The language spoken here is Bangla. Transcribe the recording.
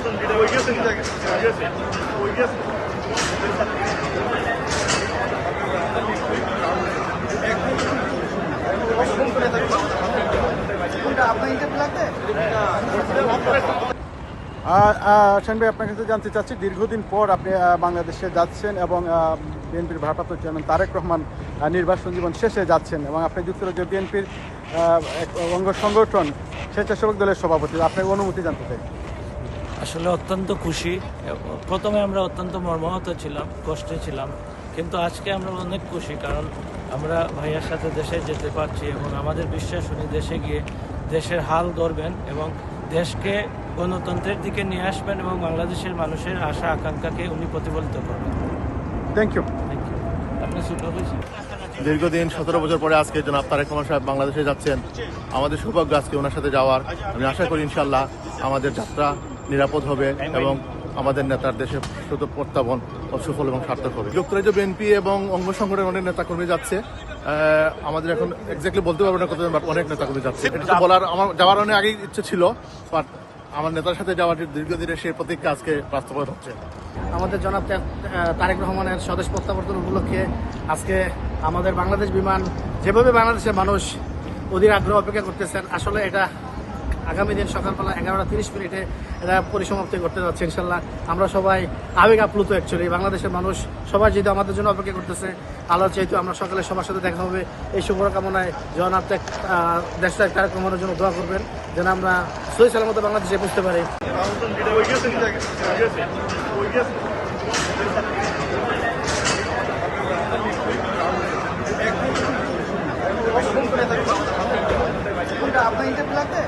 শাহিন ভাই, আপনার কাছে জানতে চাচ্ছি, দীর্ঘদিন পর আপনি বাংলাদেশে যাচ্ছেন এবং বিএনপির ভারপ্রাপ্ত চেয়ারম্যান তারেক রহমান নির্বাসন জীবন শেষে যাচ্ছেন এবং আপনি যুক্তরাজ্য বিএনপির অঙ্গ সংগঠন স্বেচ্ছাসেবক দলের সভাপতি। আপনার অনুমতি জানতে চাই। আসলে অত্যন্ত খুশি। প্রথমে আমরা অত্যন্ত মর্মাহত ছিলাম, কষ্টে ছিলাম, কিন্তু আজকে আমরা অনেক খুশি, কারণ আমরা ভাইয়ার সাথে দেশে যেতে পারছি এবং আমাদের বিশ্বাস উনি দেশে গিয়ে দেশের হাল ধরবেন এবং দেশকে গণতন্ত্রের দিকে নিয়ে আসবেন এবং বাংলাদেশের মানুষের আশা আকাঙ্ক্ষাকে উনি প্রতিফলিত করবেন। Thank you. আপনার সুপ্রভাষী। দীর্ঘদিন 17 বছর পরে আজকে জনাব তারেক রহমান সাহেব বাংলাদেশে যাচ্ছেন। আমাদের সৌভাগ্য আজকে ওনার সাথে যাওয়ার। আমি আশা করি ইনশাল্লাহ আমাদের যাত্রা নিরাপদ হবে এবং আমাদের নেতার দেশে শুধু প্রত্যাবন সুফল এবং সার্থক হবে। যুক্তরাজ্য বিএনপি এবং অঙ্গ সংগঠনের অনেক নেতাকর্মী যাচ্ছে। আমাদের এখন এক্স্যাক্টলি বলতে পারবো না কতজন, বাট অনেক নেতাকর্মী যাচ্ছে। এটা বলার আমার যাওয়ার অনেক আগেই ইচ্ছে ছিল, বাট আমার নেতার সাথে যাওয়ার দীর্ঘদিনের সেই প্রতীক্ষা আজকে বাস্তবায়ন হচ্ছে। আমাদের জনাব তারেক রহমানের স্বদেশ প্রত্যাবর্তন উপলক্ষে আজকে আমাদের বাংলাদেশ বিমান যেভাবে বাংলাদেশের মানুষ অধীর আগ্রহ অপেক্ষা করতেছেন, আসলে এটা আগামী দিন সকালবেলা 11:30 এটা পরিসমাপ্তি করতে যাচ্ছে ইনশাল্লাহ। আমরা সবাই আবেগ আপ্লুত। অ্যাকচুয়ালি বাংলাদেশের মানুষ সবাই যেহেতু আমাদের জন্য অপেক্ষা করতেছে, আল্লাহ যেহেতু আমরা সকালে সবার সাথে দেখা হবে, এই শুভকামনায় জনাব দেশটা তারেক রহমানের জন্য দোয়া করবেন যেন আমরা সহি সালামতে বাংলাদেশে বুঝতে পারি। আপনার ইন্টারভিউ লাগবে?